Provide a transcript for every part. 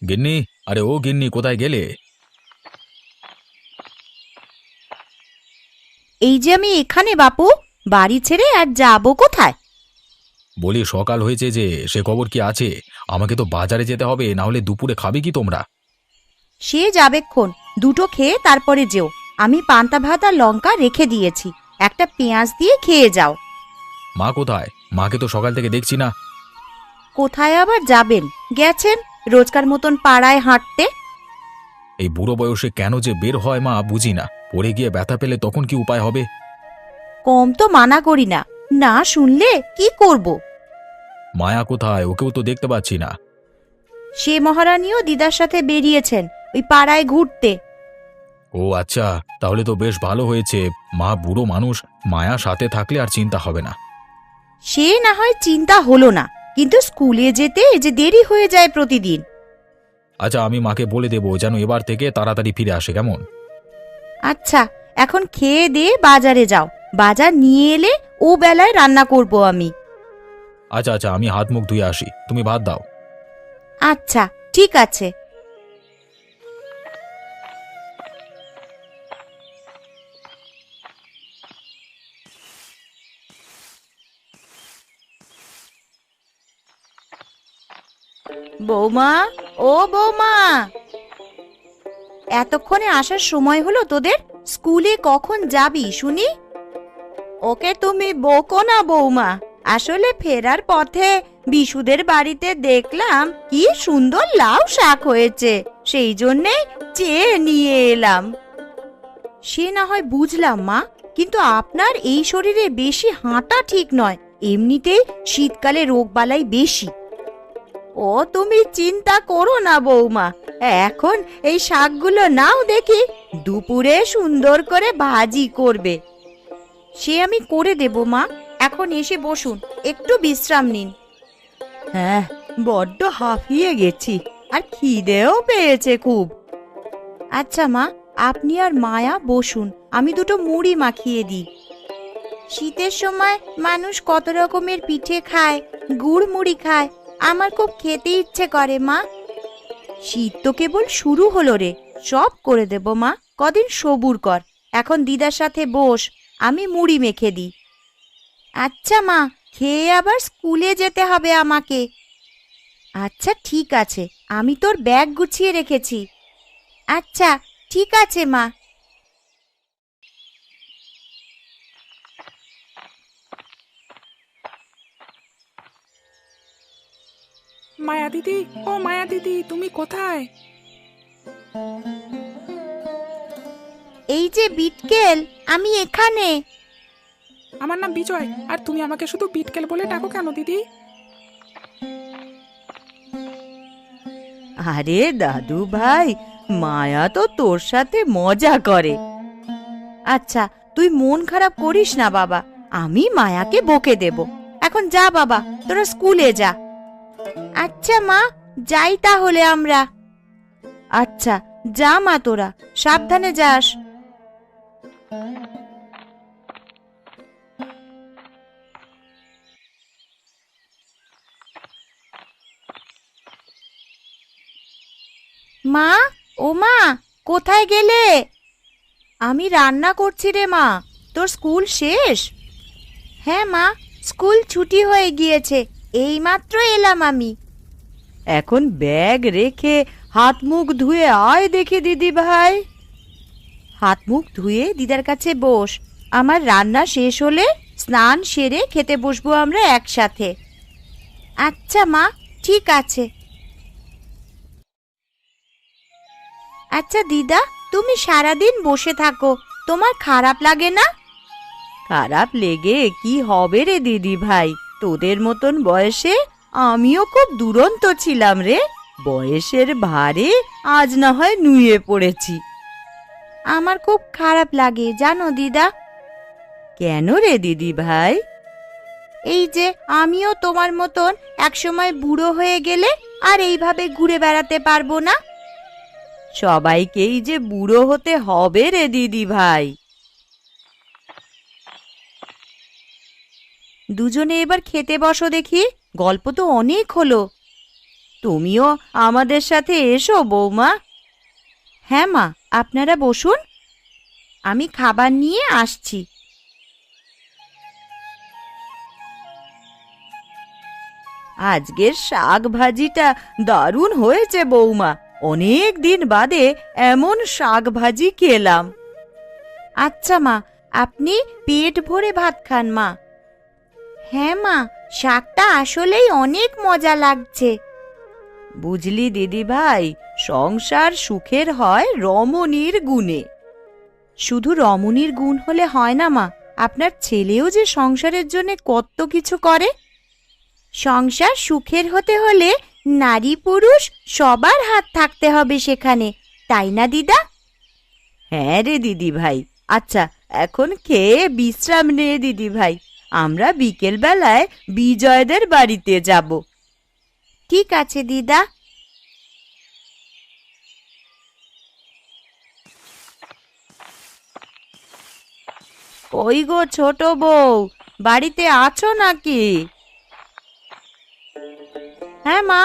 গিন্নি, আরে ও গিন্নি, কোথায় গেলে? এই যে আমি এখানে বাপু, বাড়ি ছেড়ে আর যাবো কোথায়? বলি সকাল হয়েছে যে, সে খবর কি আছে? আমাকে তো বাজারে যেতে হবে, না হলে দুপুরে খাবে কি তোমরা? সে যাবেক্ষণ, দুটো খেয়ে তারপরে যেও। আমি পান্তা ভাত আর লঙ্কা রেখে দিয়েছি, একটা পেঁয়াজ দিয়ে খেয়ে যাও। মা কোথায়? মাকে তো সকাল থেকে দেখছি না। কোথায় আবার যাবেন, গেছেন রোজকার মতন পাড়ায় হাঁটতে। এই বুড়ো বয়সে কেন যে বের হয় মা বুঝি না। পড়ে গিয়ে ব্যথা পেলে তখন কি উপায় হবে? কম তো মানা করি না, না শুনলে কি করব? মায়া কোথায়? ওকেও তো দেখতে পাচ্ছি না। সে মহারানীও দিদার সাথে বেরিয়েছেন ওই পাড়ায় ঘুরতে। ও আচ্ছা, তাহলে তো বেশ ভালো হয়েছে। মা বুড়ো মানুষ, মায়া সাথে থাকলে আর চিন্তা হবে না। সে না হয় চিন্তা হলো না, কিন্তু স্কুলে যেতে যে দেরি হয়ে যায় প্রতিদিন। আচ্ছা, আমি মাকে বলে দেবো যেন এবার থেকে তাড়াতাড়ি ফিরে আসে, কেমন? আচ্ছা, এখন খেয়ে দিয়ে বাজারে যাও, বাজার নিয়ে এলে ও বেলায় রান্না করব আমি। আচ্ছা আচ্ছা, আমি হাত মুখ ধুয়ে আসি, তুমি ভাত দাও। আচ্ছা, ঠিক আছে। বৌমা, ও বৌমা, এতক্ষণে আসার সময় হলো তোদের? স্কুলে কখন যাবি শুনি? ওকে তুমি বকো না বৌমা, আসলে ফেরার পথে বিশুদের বাড়িতে দেখলাম কি সুন্দর লাউ শাক হয়েছে, সেই জন্যে চেয়ে নিয়ে এলাম। সে না হয় বুঝলাম মা, কিন্তু আপনার এই শরীরে বেশি হাঁটা ঠিক নয়, এমনিতেই শীতকালে রোগবালাই বেশি। ও তুমি চিন্তা করো না বৌমা, এখন এই শাকগুলো নাও দেখি, দুপুরে সুন্দর করে ভাজি করবে। সে আমি করে দেব মা, এখন এসে বসুন, একটু বিশ্রাম নিন। হ্যাঁ, বড্ড হাঁফিয়ে গেছি, আর খিদেও পেয়েছে খুব। আচ্ছা মা, আপনি আর মায়া বসুন, আমি দুটো মুড়ি মাখিয়ে দিই। শীতের সময় মানুষ কত রকমের পিঠে খায়, গুড় মুড়ি খায়, আমার খুব খেতে ইচ্ছে করে মা। শীত তো কেবল শুরু হলো রে, সব করে দেব মা, কদিন সবুর কর। এখন দিদার সাথে বস, আমি মুড়ি মেখে দিই। আচ্ছা মা, খেয়ে আবার স্কুলে যেতে হবে আমাকে। আচ্ছা ঠিক আছে, আমি তোর ব্যাগ গুছিয়ে রেখেছি। আচ্ছা ঠিক আছে মা। মায়া দিদি, ও মায়া দিদি, তুমি কোথায়? এই যে বিটকেল, আমি এখানে। আমার নাম বিজয়, আর তুমি আমাকে শুধু বিটকেল বলে ডাকো কেন দিদি? আরে দাদু ভাই, মায়া তো তোর সাথে মজা করে। আচ্ছা, তুই মন খারাপ করিস না বাবা, আমি মায়াকে বকে দেব। এখন যা বাবা, তোরা স্কুলে যা। আচ্ছা মা, যাই তাহলে আমরা। আচ্ছা, যা মা, তোরা সাবধানে যাস। মা, ও মা, কোথায় গেলে? আমি রান্না করছি রে মা, তোর স্কুল শেষ? হ্যাঁ মা, স্কুল ছুটি হয়ে গিয়েছে, এইমাত্র এলাম আমি। এখন ব্যাগ রেখে হাত মুখ ধুয়ে আয় দেখি দিদি ভাই। হাত মুখ ধুয়ে দিদার কাছে বস, আমার রান্না শেষ হলে স্নান সেরে খেতে বসবো আমরা একসাথে। আচ্ছা মা, ঠিক আছে। আচ্ছা দিদা, তুমি সারাদিন বসে থাকো, তোমার খারাপ লাগে না? খারাপ লেগে কি হবে রে দিদি ভাই, তোদের মতন বয়সে আমিও খুব দুরন্ত ছিলাম রে, বয়সের ভারে আজ না হয় নুয়ে পড়েছি। আমার খুব খারাপ লাগে জানো দিদা। কেন রে দিদি ভাই? এই যে আমিও তোমার মতন একসময় বুড়ো হয়ে গেলে আর এইভাবে ঘুরে বেড়াতে পারবো না। সবাইকেই যে বুড়ো হতে হবে রে দিদি ভাই। দুজনে এবার খেতে বসো দেখি, গল্প তো অনেক হলো। তুমিও আমাদের সাথে এসো বৌমা। হ্যাঁ মা, আপনারা বসুন, আমি খাবার নিয়ে আসছি। আজকের শাক ভাজিটা দারুণ হয়েছে বৌমা। অনেক দিন বাদে এমন শাক ভাজি খেলাম। আচ্ছা মা, আপনি পেট ভরে ভাত খান মা। হ্যাঁ মা, শাকটা আসলেই অনেক মজা লাগছে। বুঝলি দিদি ভাই, সংসার সুখের হয় রমণীর গুণে। শুধু রমণীর গুণ হলে হয় না মা, আপনার ছেলেও যে সংসারের জন্য কত কিছু করে। সংসার সুখের হতে হলে নারী পুরুষ সবার হাত থাকতে হবে সেখানে, তাই না দিদা? হ্যাঁ রে দিদি ভাই। আচ্ছা, এখন খেয়ে বিশ্রাম নে দিদি ভাই, আমরা বিকেল বেলায় বিজয়দের বাড়িতে যাব। ঠিক আছে দিদা। কই গো ছোট বউ, বাড়িতে আছো নাকি? হ্যাঁ মা,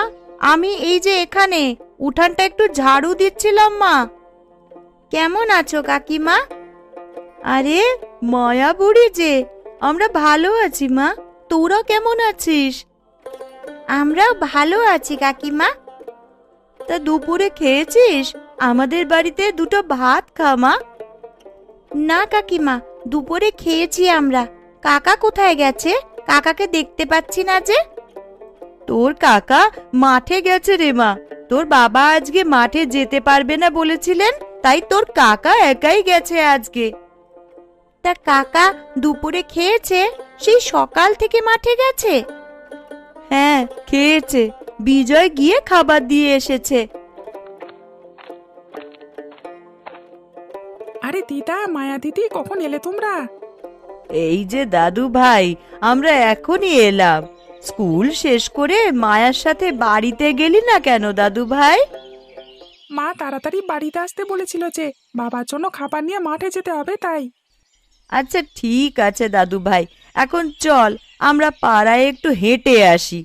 আমি এই যে এখানে উঠানটা একটু ঝাড়ু দিচ্ছিলাম মা। কেমন আছো কাকিমা? আরে মায়া বুড়ি যে, আমরা ভালো আছি মা, তোরা কেমন আছিস? আমরাও ভালো আছি কাকিমা। তা দুপুরে খেয়েছিস? আমাদের বাড়িতে দুটো ভাত খা মা। না কাকিমা, দুপুরে খেয়েছি আমরা। কাকা কোথায় গেছে? কাকাকে দেখতে পাচ্ছি না যে। তোর কাকা মাঠে গেছে রে মা, তোর বাবা আজকে মাঠে যেতে পারবে না বলেছিলেন, তাই তোর কাকা একাই গেছে আজকে। তা কাকা দুপুরে খেয়েছে? সেই সকাল থেকে মাঠে গেছে? হ্যাঁ খেয়েছে, বিজয় গিয়ে খাবার দিয়ে এসেছে। আরে দিদা, মায়া দিদি, কখন এলে তোমরা? এই যে দাদু ভাই, আমরা এখনই এলাম। স্কুল শেষ করে মায়ার সাথে বাড়িতে গেলি না কেন দাদু ভাই? মা তাড়াতাড়ি বাড়িতে আসতে বলেছিল যে বাবার জন্য খাবার নিয়ে মাঠে যেতে হবে, তাই। আচ্ছা ঠিক আছে দাদু ভাই, এখন চল আমরা পাড়ায় একটু হেঁটে আসি।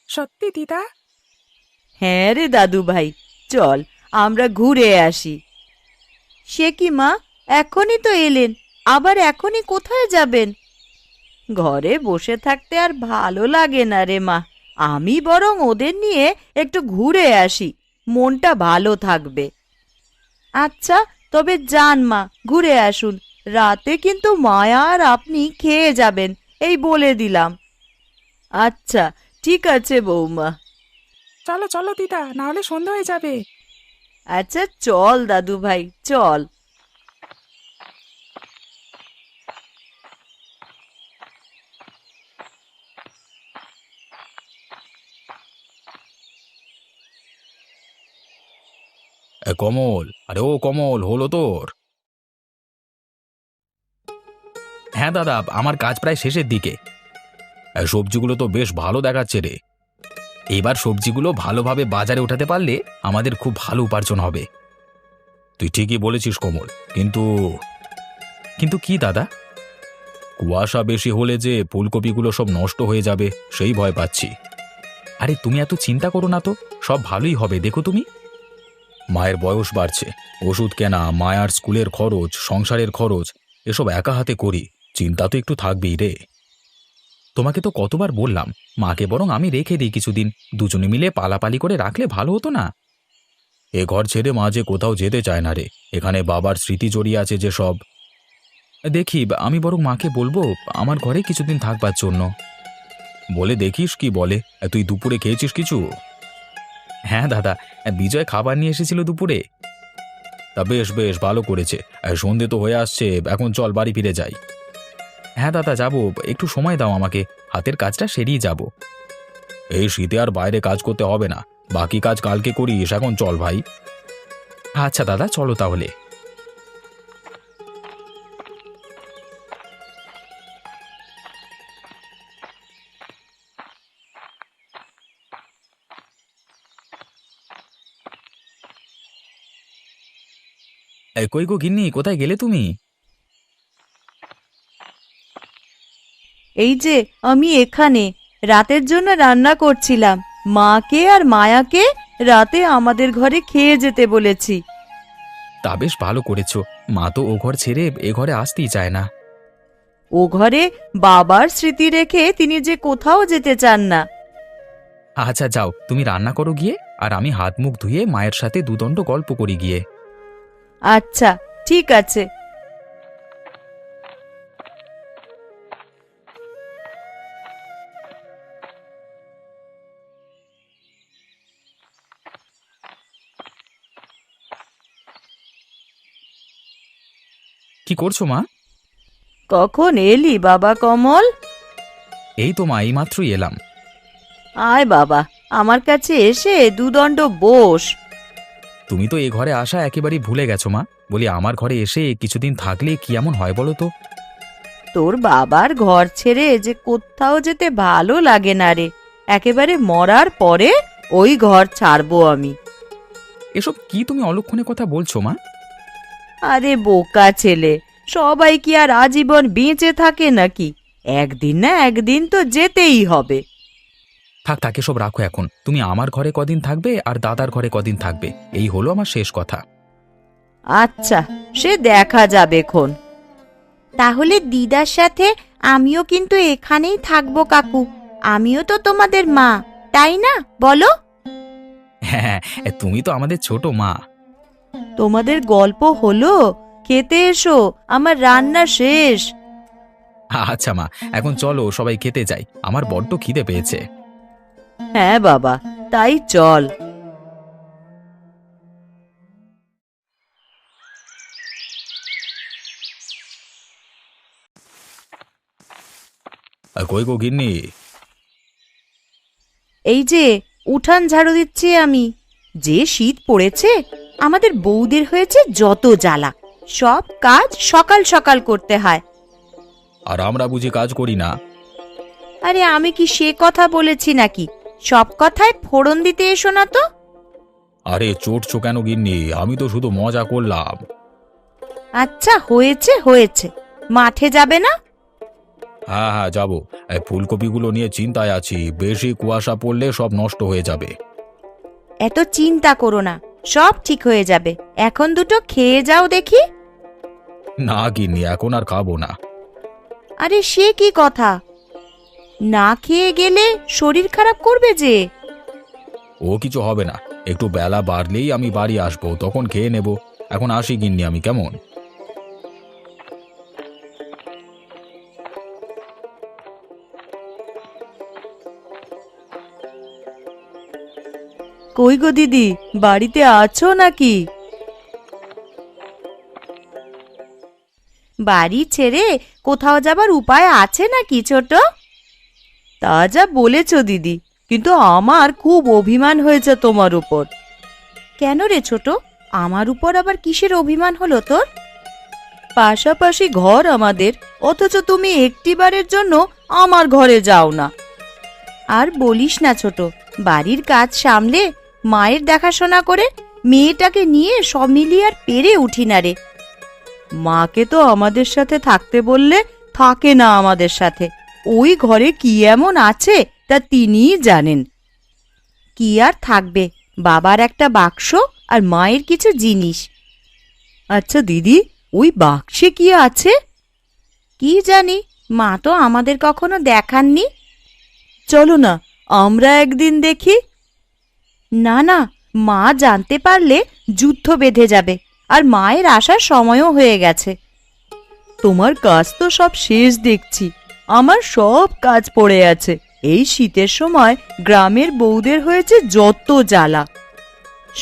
সত্যি দিদা? হ্যাঁ রে দাদু ভাই, চল আমরা ঘুরে আসি। সে কি মা, এখনই তো এলেন, আবার এখনই কোথায় যাবেন? ঘরে বসে থাকতে আর ভালো লাগে না রে মা, আমি বরং ওদের নিয়ে একটু ঘুরে আসি, মনটা ভালো থাকবে। আচ্ছা তবে যান মা, ঘুরে আসুন। রাতে কিন্তু মায়া আর আপনি খেয়ে যাবেন, এই বলে দিলাম। আচ্ছা ঠিক আছে বৌমা। চলো চলো দিদা, না হলে সন্ধ্যা হয়ে যাবে। আচ্ছা চল দাদু ভাই, চল। কমল, আরে ও কমল, হলো তোর? হ্যাঁ দাদা, আমার কাজ প্রায় শেষের দিকে। সবজিগুলো তো বেশ ভালো দেখাচ্ছে রে। এবার সবজিগুলো ভালোভাবে বাজারে উঠাতে পারলে আমাদের খুব ভালো উপার্জন হবে। তুই ঠিকই বলেছিস কমল, কিন্তু কিন্তু কি দাদা? কুয়াশা বেশি হলে যে ফুলকপিগুলো সব নষ্ট হয়ে যাবে সেই ভয় পাচ্ছি। আরে তুমি এত চিন্তা করো না তো, সব ভালোই হবে, দেখো তুমি। মায়ের বয়স বাড়ছে, ওষুধ কেনা, মায়ার স্কুলের খরচ, সংসারের খরচ, এসব একা হাতে করি, চিন্তা তো একটু থাকবেই রে। তোমাকে তো কতবার বললাম, মাকে বরং আমি রেখে দিই কিছুদিন, দুজনে মিলে পালাপালি করে রাখলে ভালো হতো না? এ ঘর ছেড়ে মা যে কোথাও যেতে চায় না রে, এখানে বাবার স্মৃতি জড়িয়ে আছে যে সব। দেখি, আমি বরং মাকে বলবো আমার ঘরে কিছুদিন থাকবার জন্য। বলে দেখিস কি বলে। তুই দুপুরে খেয়েছিস কিছু? হ্যাঁ দাদা, বিজয় খাবার নিয়ে এসেছিল দুপুরে। তা বেশ বেশ ভালো করেছে। সন্ধে তো হয়ে আসছে, এখন চল বাড়ি ফিরে যাই। হ্যাঁ দাদা যাব, একটু সময় দাও আমাকে, হাতের কাজটা সেরেই যাব। এই শীতে আর বাইরে কাজ করতে হবে না, বাকি কাজ কালকে করিস, এখন চল ভাই। আচ্ছা দাদা, চলো তাহলে। কই গো গিন্নি, কোথায় গেলে তুমি? এই যে আমি এখানে রাতের জন্য রান্না করছিলাম, মাকে আর মায়াকে রাতে আমাদের ঘরে খেয়ে যেতে বলেছি। তা বেশ ভালো করেছো। মা তো ও ঘর ছেড়ে এ ঘরে আসতেই চায় না। ও ঘরে বাবার স্মৃতি রেখে তিনি যে কোথাও যেতে চান না। আচ্ছা যাও, তুমি রান্না করো গিয়ে, আর আমি হাত মুখ ধুয়ে মায়ের সাথে দুদণ্ড গল্প করি গিয়ে। আচ্ছা, ঠিক আছে। কি করছো মা? কখন এলি বাবা কমল? এই তো মা, এইমাত্রই এলাম। আয় বাবা, আমার কাছে এসে দুদণ্ড বস। তুমি তো এ ঘরে আসা একেবারেই ভুলে গেছো মা। বলি, আমার ঘরে এসে কিছুদিন থাকলে কি এমন হয় বলো তো? তোর বাবার ঘর ছেড়ে যে কোথাও যেতে ভালো লাগে না রে। একেবারে মরার পরে ওই ঘর ছাড়বো আমি। এসব কি তুমি অলক্ষণে কথা বলছো মা? আরে বোকা ছেলে, সবাই কি আর আজীবন বেঁচে থাকে নাকি? একদিন না একদিন তো যেতেই হবে। থাক থাক, এসব রাখো এখন। তুমি আমার ঘরে কদিন থাকবে আর দাদার ঘরে কদিন থাকবে, এই হলো আমার শেষ কথা। আচ্ছা, সে দেখা যাবে খন। তাহলে দিদার সাথে আমিও কিন্তু এখানেই থাকবো কাকু। আমিও তো তোমাদের মা, তাই না বলো? হ্যাঁ, তুমি তো আমাদের ছোট মা। তোমাদের গল্প হলো, খেতে এসো, আমার রান্না শেষ। আচ্ছা মা, এখন চলো সবাই খেতে যাই, আমার বড্ড খিদে পেয়েছে। হ্যাঁ বাবা, তাই চল। কই গো গিন্নি? এই যে উঠান ঝাড়ু দিচ্ছি আমি। যে শীত পড়েছে, আমাদের বউদের হয়েছে যত জ্বালা। সব কাজ সকাল সকাল করতে হয়। আর আমরা বুঝি কাজ করি না? আরে আমি কি সে কথা বলেছি নাকি? সব কথায় ফোড়ন দিতে এসো না তো। আরে চটছো কেন গিন্নি? আমি তো শুধু মজা করলাম। আচ্ছা হয়েছে হয়েছে, মাঠে যাবে না? হ্যাঁ হ্যাঁ যাবো। এই ফুলকপিগুলো নিয়ে চিন্তায় আছি, বেশি কুয়াশা পড়লে সব নষ্ট হয়ে যাবে। এত চিন্তা করো না, সব ঠিক হয়ে যাবে। এখন দুটো খেয়ে যাও দেখি। না গিন্নি, এখন আর খাবো না। আরে সে কি কথা? না খেয়ে গেলে শরীর খারাপ করবে যে। ও কিছু হবে না, একটু বেলা বাড়লেই আমি বাড়ি আসবো, তখন খেয়ে নেব। এখন আসি গিন্নি আমি, কেমন? কই গো দিদি, বাড়িতে আছো নাকি? বাড়ি ছেড়ে কোথাও যাবার উপায় আছে নাকি ছোট? তা যা বলেছ দিদি, কিন্তু আমার খুব অভিমান হয়েছে তোমার উপর। কেন রে ছোট, আমার উপর আবার কিসের অভিমান হলো তোর? পাশাপাশি ঘর আমাদের, অথচ তুমি একটিবারের জন্য আমার ঘরে যাও না। আর বলিস না ছোট, বাড়ির কাজ সামলে, মায়ের দেখাশোনা করে মেয়েটাকে নিয়ে সব মিলিয়ে আর পেরে উঠি না রে। মাকে তো আমাদের সাথে থাকতে বললে থাকে না আমাদের সাথে। ওই ঘরে কি এমন আছে তা তিনিই জানেন। কি আর থাকবে, বাবার একটা বাক্স আর মায়ের কিছু জিনিস। আচ্ছা দিদি, ওই বাক্সে কি আছে? কি জানি, মা তো আমাদের কখনো দেখাননি। চলো না, আমরা একদিন দেখি। না না, মা জানতে পারলে যুদ্ধ বেঁধে যাবে, আর মায়ের আসার সময়ও হয়ে গেছে। তোমার কাজ তো সব শেষ দেখছি, আমার সব কাজ পড়ে আছে। এই শীতের সময় গ্রামের বউদের হয়েছে যত জ্বালা।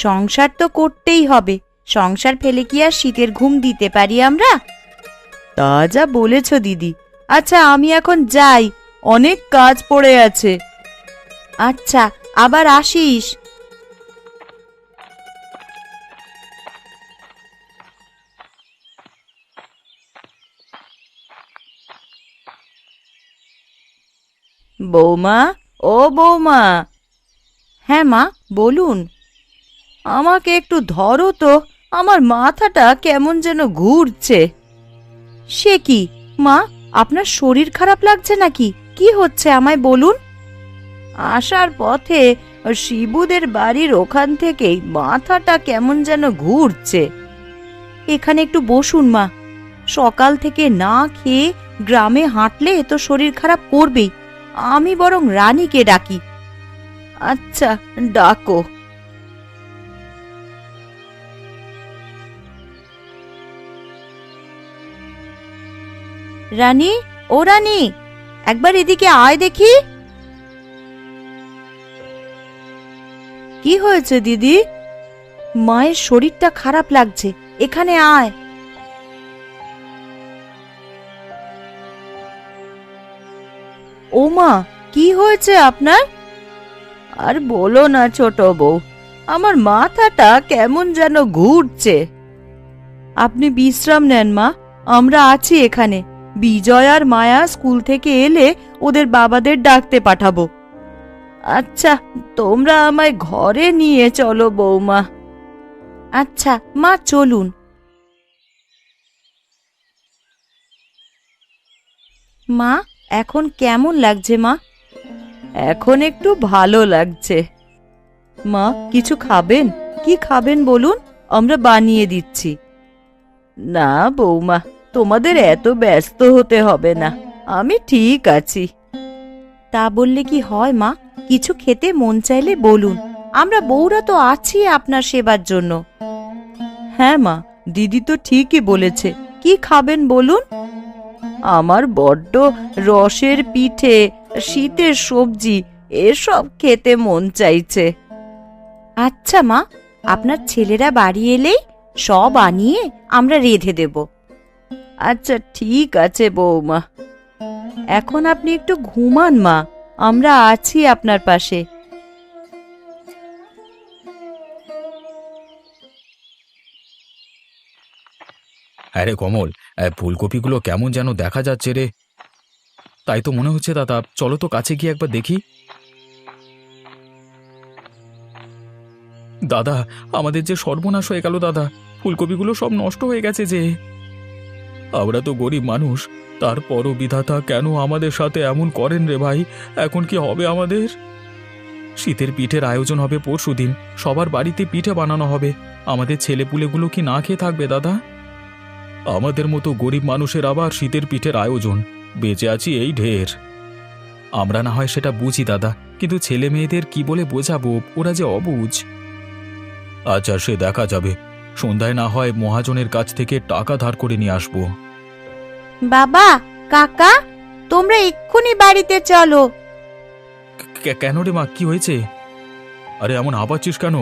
সংসার তো করতেই হবে, সংসার ফেলে কি আর শীতের ঘুম দিতে পারি আমরা? তা যা বলেছ দিদি। আচ্ছা আমি এখন যাই, অনেক কাজ পড়ে আছে। আচ্ছা, আবার আসিস। বৌমা, ও বৌমা। হ্যাঁ মা, বলুন। আমাকে একটু ধরো তো, আমার মাথাটা কেমন যেন ঘুরছে। সে কি মা, আপনার শরীর খারাপ লাগছে নাকি? কি হচ্ছে আমায় বলুন। আসার পথে শিবুদের বাড়ির ওখান থেকেই মাথাটা কেমন যেন ঘুরছে। এখানে একটু বসুন মা। সকাল থেকে না খেয়ে গ্রামে হাঁটলে তো শরীর খারাপ করবেই। আমি বরং রানীকে ডাকি। আচ্ছা, ডাকো। রানী, ও রানী, একবার এদিকে আয় দেখি। কি হয়েছে দিদি? মায়ের শরীরটা খারাপ লাগছে, এখানে আয়। ও মা, কি হয়েছে আপনার? আর বলো না ছোট বউ, আমার মাথাটা কেমন যেন ঘুরছে। আপনি বিশ্রাম নেন মা, আমরা আছি এখানে। বিজয় আর মায়া স্কুল থেকে এলে ওদের বাবাদের ডাকতে পাঠাবো। আচ্ছা, তোমরা আমায় ঘরে নিয়ে চলো বৌমা। আচ্ছা মা, চলুন। মা, এখন কেমন লাগছে মা? এখন একটু ভালো লাগছে। মা, কিছু খাবেন? কি খাবেন বলুন, আমরা বানিয়ে দিচ্ছি। না বৌমা, তোমাদের এত ব্যস্ত হতে হবে না, আমি ঠিক আছি। তা বললে কি হয় মা? কিছু খেতে মন চাইলে বলুন, আমরা বউরা তো আছি আপনার সেবার জন্য। হ্যাঁ মা, দিদি তো ঠিকই বলেছে। কি খাবেন বলুন? আমার বড্ড রসের পিঠে, শীতের সবজি এসব খেতে মন চাইছে। আচ্ছা মা, আপনার ছেলেরা বাড়ি এলেই সব আনিয়ে আমরা রেঁধে দেব। আচ্ছা ঠিক আছে বৌমা। এখন আপনি একটু ঘুমান মা, আমরা আছি আপনার পাশে। আরে কমল, ফুলকপিগুলো কেমন যেন দেখা যাচ্ছে রে। তাই তো মনে হচ্ছে দাদা, চলো তো কাছে গিয়ে একবার দেখি। দাদা, আমাদের যে সর্বনাশ হয়ে গেল দাদা, ফুলকপিগুলো সব নষ্ট হয়ে গেছে যে। আমরা তো গরিব মানুষ, তারপরও বিধাতা কেন আমাদের সাথে এমন করেন রে ভাই। এখন কি হবে আমাদের? শীতের পিঠের আয়োজন হবে পরশুদিন, সবার বাড়িতে পিঠে বানানো হবে। আমাদের ছেলেপুলেগুলো কি না খেয়ে থাকবে দাদা? আমাদের মতো গরিব মানুষের আবার শীতের পিঠের আয়োজন, বেঁচে আছি এই ঢের। আমরা না হয় সেটা বুঝি দাদা, কিন্তু ছেলে মেয়েদের কি বলে বোঝাবো, ওরা যে অবুঝ। আচ্ছা, সে দেখা যাবে। সন্ধ্যায় না হয় মহাজনের কাছ থেকে টাকা ধার করে নিয়ে আসবো। বাবা, কাকা, তোমরা এক্ষুনি বাড়িতে চলো। কেন রে মা, কি হয়েছে? আরে এমন হাঁপাচ্ছিস কেন?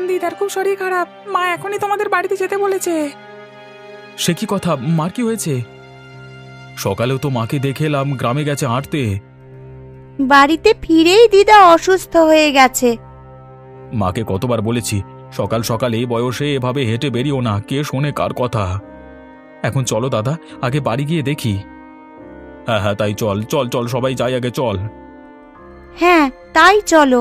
দিদার খুব শরীর খারাপ, মা এখনই তোমাদের বাড়িতে যেতে বলেছে। সে কি কথা, মার কি হয়েছে? সকালেও তো মাকে দেখে এলাম, গ্রামে গেছে হাঁটতে। বাড়িতে ফিরেই দিদা অসুস্থ হয়ে গেছে। মাকে কতবার বলেছি, সকাল সকাল এই বয়সে এভাবে হেঁটে বেরিও না, কে শোনে কার কথা। এখন চলো দাদা, আগে বাড়ি গিয়ে দেখি। হ্যাঁ হ্যাঁ, তাই চল চল চল, সবাই যাই আগে, চল। হ্যাঁ, তাই চলো।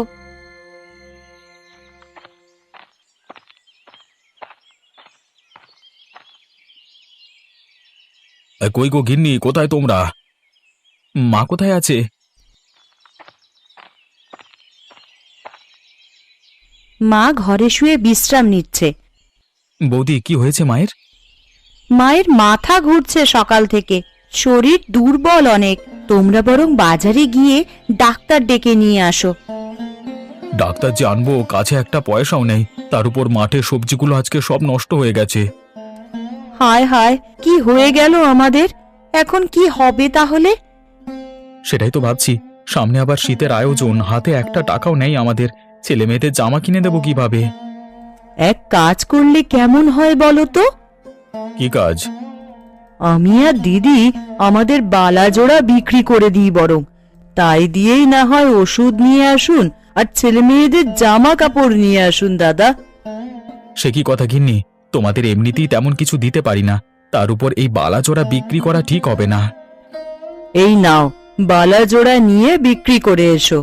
কই গো গিন্নি, কোথায় তোমরা? মা কোথায় আছে? মা ঘরে শুয়ে বিশ্রাম নিচ্ছে। বৌদি, কি হয়েছে মায়ের? মায়ের মাথা ঘুরছে সকাল থেকে, শরীর দুর্বল অনেক। তোমরা বরং বাজারে গিয়ে ডাক্তার ডেকে নিয়ে আসো। ডাক্তার যে আনবো, কাছে একটা পয়সাও নেই, তার উপর মাঠের সবজিগুলো আজকে সব নষ্ট হয়ে গেছে। হায় হায়, কি হয়ে গেল আমাদের? এখন কি হবে তাহলে? সেটাই তো ভাবছি, সামনে আবার শীতের আয়োজন, হাতে একটা টাকাও নেই আমাদের। ছেলে মেয়েদের জামা কিনে দেবো কিভাবে? এক কাজ করলে কেমন হয় বলো তো? কি কাজ? আমি আর দিদি আমাদের বালাজোড়া বিক্রি করে দিই বরং। তাই দিয়েই না হয় ওষুধ নিয়ে আসুন আর ছেলে মেয়েদের জামা কাপড় নিয়ে আসুন দাদা। সে কি কথা গিন্নি, তোমাদের এমনিতেই তেমন কিছু দিতে পারি না, তার উপর এই বালাজোড়া বিক্রি করা ঠিক হবে না। এই নাও, বালাজোড়া নিয়ে বিক্রি করে এসো।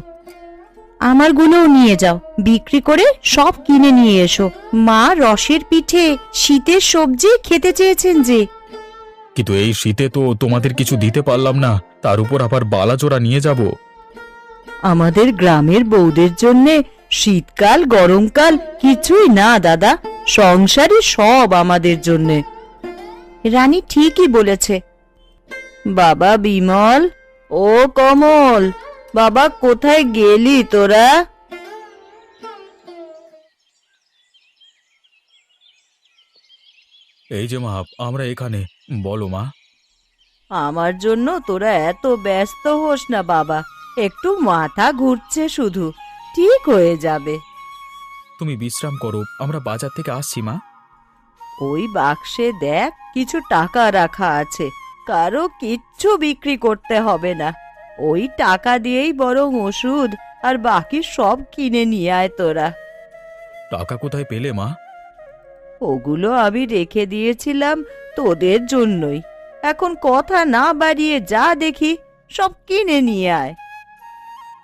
আমারগুলোও নিয়ে যাও, বিক্রি করে সব কিনে নিয়ে এসো। মা রসের পিঠে, শীতের সবজি খেতে চেয়েছেন যে। কিন্তু এই শীতে তো তোমাদের কিছু দিতে পারলাম না, তার উপর আবার বালাজোড়া নিয়ে যাব। আমাদের গ্রামের বউদের জন্যে শীতকাল গরমকাল কিছুই না দাদা, সংসারই সব আমাদের জন্যে। রানী ঠিকই বলেছে। বাবা বিমল, ও কমল, বাবা কোথায় গেলি তোরা? এই যে মা, আমরা এখানে। বলো মা। আমার জন্য তোরা এত ব্যস্ত হোস না বাবা, একটু মাথা ঘুরছে শুধু, ঠিক হয়ে যাবে। তুমি বিশ্রাম করো, আমরা বাজার থেকে আসছি মা। ওই বাক্সে দেখ কিছু টাকা রাখা আছে, কারো কিচ্ছু বিক্রি করতে হবে না। ওই টাকা দিয়েই বরং ওষুধ আর বাকি সব কিনে নিয়ে আয় তোরা। টাকা কোথায় পেলে মা? ওগুলো আমি রেখে দিয়েছিলাম তোদের জন্যই। এখন কথা না বাড়িয়ে যা দেখি সব কিনে নিয়ে আয়।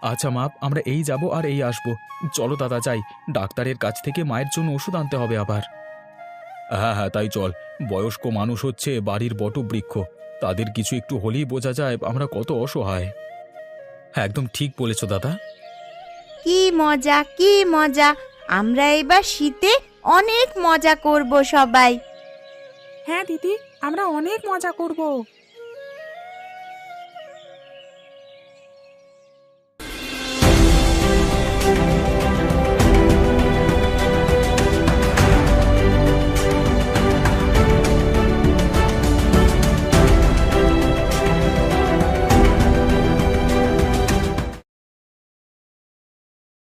আচ্ছা মা, আমরা এই যাব আর এই আসবো। চলো দাদা যাই, ডাক্তারের কাছ থেকে মায়ের জন্য ওষুধ আনতে হবে আবার। হ্যাঁ হ্যাঁ, তাই চল। বয়স্ক মানুষ হচ্ছে বাড়ির বটবৃক্ষ, তাদের কিছু একটু হলেই বোঝা যায় আমরা কত অসহায়। হ্যাঁ, একদম ঠিক বলেছ দাদা। কি মজা, কি মজা! আমরা এবার শীতে অনেক মজা করব সবাই। হ্যাঁ দিদি, আমরা অনেক মজা করব।